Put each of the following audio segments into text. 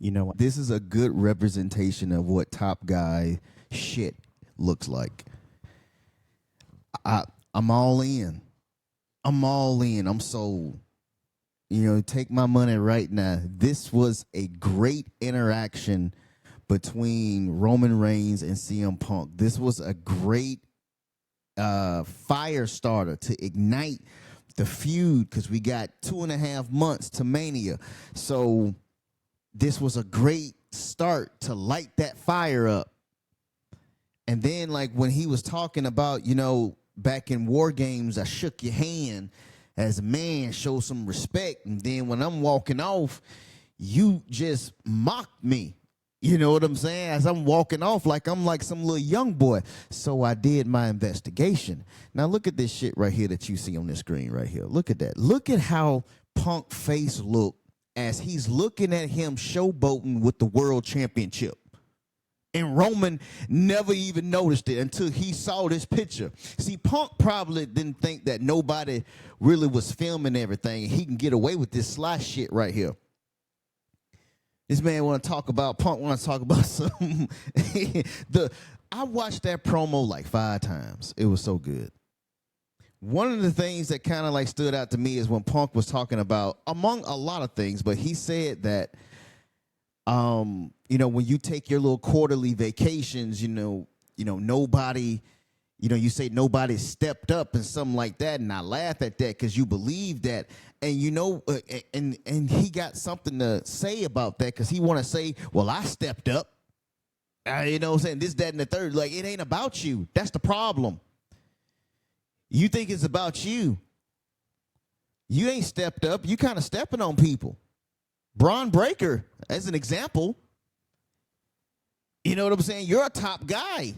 You know, this is a good representation of what top guy shit looks like. I I'm all in. I'm all in. I'm sold. Take my money right now. This was a great interaction between Roman Reigns and CM Punk. This was a great fire starter to ignite the feud because we got 2.5 months to Mania. So this was a great start to light that fire up. And then, like, when he was talking about, back in War Games, I shook your hand as a man, show some respect. And then when I'm walking off, you just mocked me. You know what I'm saying? As I'm walking off, like I'm like some little young boy. So I did my investigation. Now look at this shit right here that you see on the screen right here. Look at that. Look at how Punk face looked as he's looking at him showboating with the world championship. And Roman never even noticed it until he saw this picture. See, Punk probably didn't think that nobody really was filming everything, and he can get away with this sly shit right here. This man want to talk about, Punk want to talk about some. I watched that promo like 5 times. It was so good. One of the things that kind of like stood out to me is when Punk was talking about, among a lot of things, but he said that, when you take your little quarterly vacations, nobody, you say nobody stepped up and something like that, and I laugh at that because you believe that, and and he got something to say about that because he want to say, well, I stepped up, what I'm saying, this, that, and the third. Like, it ain't about you. That's the problem. You think it's about you. You ain't stepped up. You kind of stepping on people. Braun Breaker, as an example, you know what I'm saying? You're a top guy.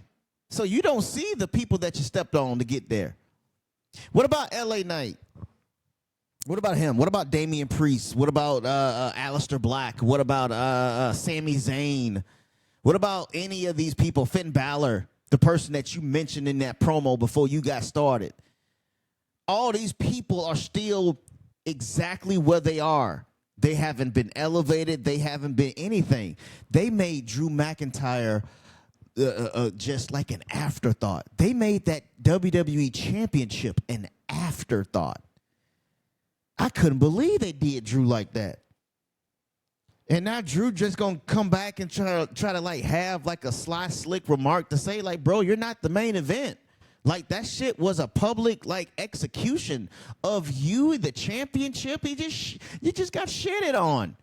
So you don't see the people that you stepped on to get there. What about LA Knight? What about him? What about Damian Priest? What about Aleister Black? What about Sami Zayn? What about any of these people? Finn Balor, the person that you mentioned in that promo before you got started. All these people are still exactly where they are. They haven't been elevated. They haven't been anything. They made Drew McIntyre just like an afterthought. They made that WWE Championship an afterthought. I couldn't believe they did Drew like that. And now Drew just gonna come back and try to like have like a sly, slick remark to say, like, bro, you're not the main event. Like, that shit was a public, like, execution of you, the championship. You just got shitted on.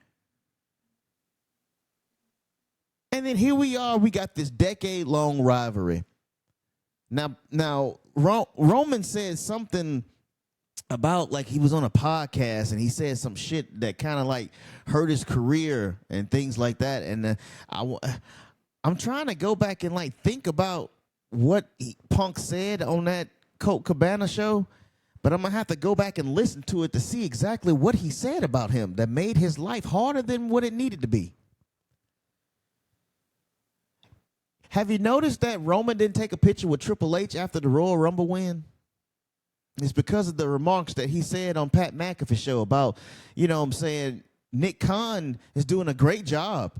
And then here we are. We got this decade-long rivalry. Now, Roman said something about, like, he was on a podcast and he said some shit that kind of like hurt his career and things like that. And I'm trying to go back and like think about what Punk said on that Colt Cabana show, but I'm going to have to go back and listen to it to see exactly what he said about him that made his life harder than what it needed to be. Have you noticed that Roman didn't take a picture with Triple H after the Royal Rumble win? It's because of the remarks that he said on Pat McAfee's show about, Nick Khan is doing a great job.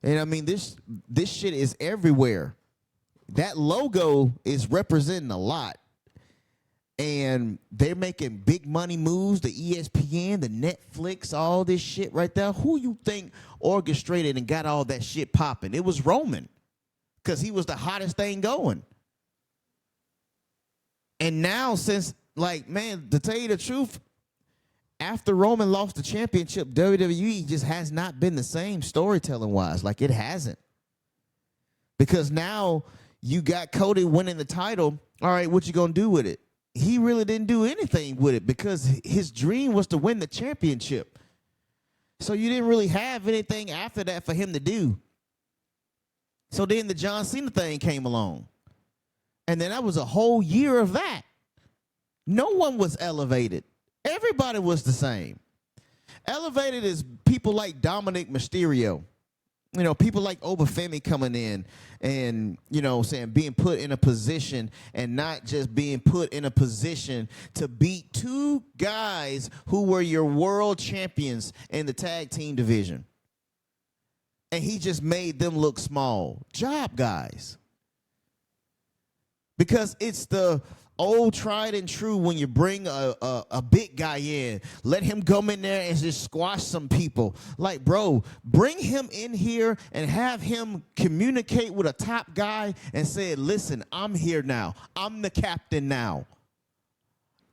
And I mean, this shit is everywhere. That logo is representing a lot. And they're making big money moves, the ESPN, the Netflix, all this shit right there. Who you think orchestrated and got all that shit popping? It was Roman, because he was the hottest thing going. And now, since, like, man, to tell you the truth, after Roman lost the championship, WWE just has not been the same storytelling-wise. Like, it hasn't. Because now you got Cody winning the title. All right, what you going to do with it? He really didn't do anything with it because his dream was to win the championship. So you didn't really have anything after that for him to do. So then the John Cena thing came along. And then that was a whole year of that. No one was elevated. Everybody was the same. Elevated is people like Dominic Mysterio. People like Obafemi coming in and, being put in a position and not just being put in a position to beat 2 guys who were your world champions in the tag team division. And he just made them look small. Job guys. Because it's the old tried and true when you bring a big guy in, let him come in there and just squash some people. Like, bro, bring him in here and have him communicate with a top guy and say, listen, I'm here now. I'm the captain now.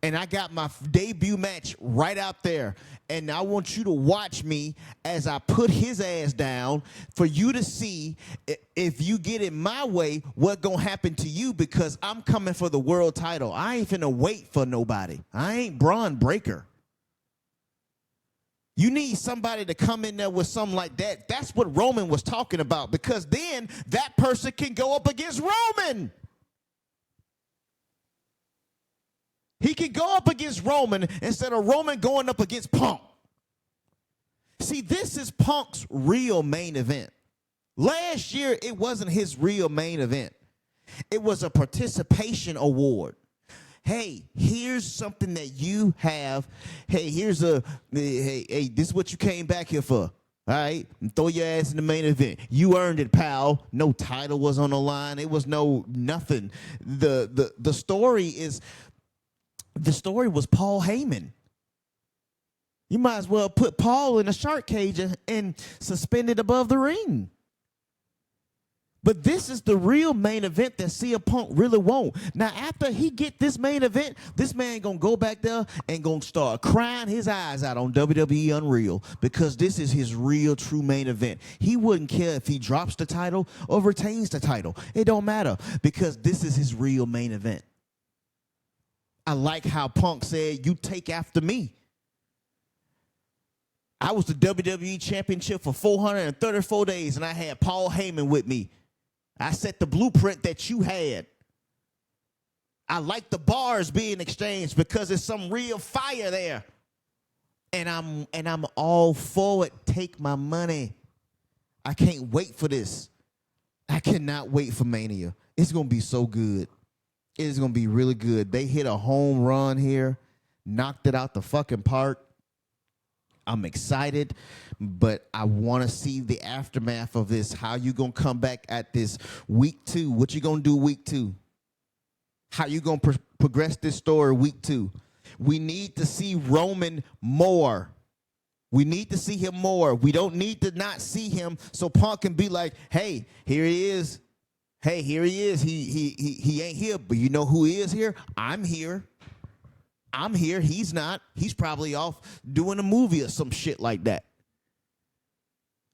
And I got my debut match right out there. And I want you to watch me as I put his ass down for you to see if you get in my way, what's going to happen to you, because I'm coming for the world title. I ain't finna wait for nobody. I ain't Braun Breaker. You need somebody to come in there with something like that. That's what Roman was talking about, because then that person can go up against Roman. He can go up against Roman instead of Roman going up against Punk. See, this is Punk's real main event. Last year, it wasn't his real main event. It was a participation award. Hey, here's something that you have. Hey, this is what you came back here for. All right, and throw your ass in the main event. You earned it, pal. No title was on the line. It was no nothing. The story is... The story was Paul Heyman. You might as well put Paul in a shark cage and suspend it above the ring. But this is the real main event that CM Punk really won't. Now, after he get this main event, this man going to go back there and going to start crying his eyes out on WWE Unreal, because this is his real, true main event. He wouldn't care if he drops the title or retains the title. It don't matter, because this is his real main event. I like how Punk said, you take after me. I was the WWE Championship for 434 days, and I had Paul Heyman with me. I set the blueprint that you had. I like the bars being exchanged because there's some real fire there. And I'm all for it. Take my money. I can't wait for this. I cannot wait for Mania. It's going to be so good. It is going to be really good. They hit a home run here, knocked it out the fucking park. I'm excited, but I want to see the aftermath of this. How you going to come back at this week 2? What you going to do week 2? How you going to progress this story week 2? We need to see Roman more. We need to see him more. We don't need to not see him so Punk can be like, hey, here he is. Hey, here he is. He ain't here, but you know who is here? I'm here. I'm here. He's not. He's probably off doing a movie or some shit like that.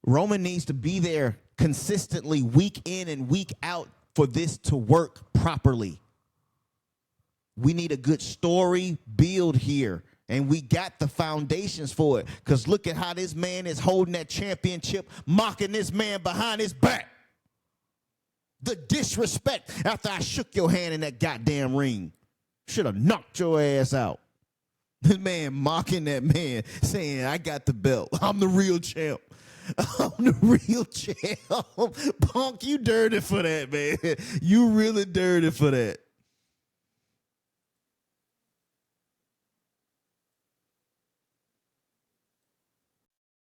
Roman needs to be there consistently week in and week out for this to work properly. We need a good story build here, and we got the foundations for it, because look at how this man is holding that championship, mocking this man behind his back. The disrespect after I shook your hand in that goddamn ring. Should have knocked your ass out. This man mocking that man, saying, I got the belt. I'm the real champ. I'm the real champ. Punk, you dirty for that, man. You really dirty for that.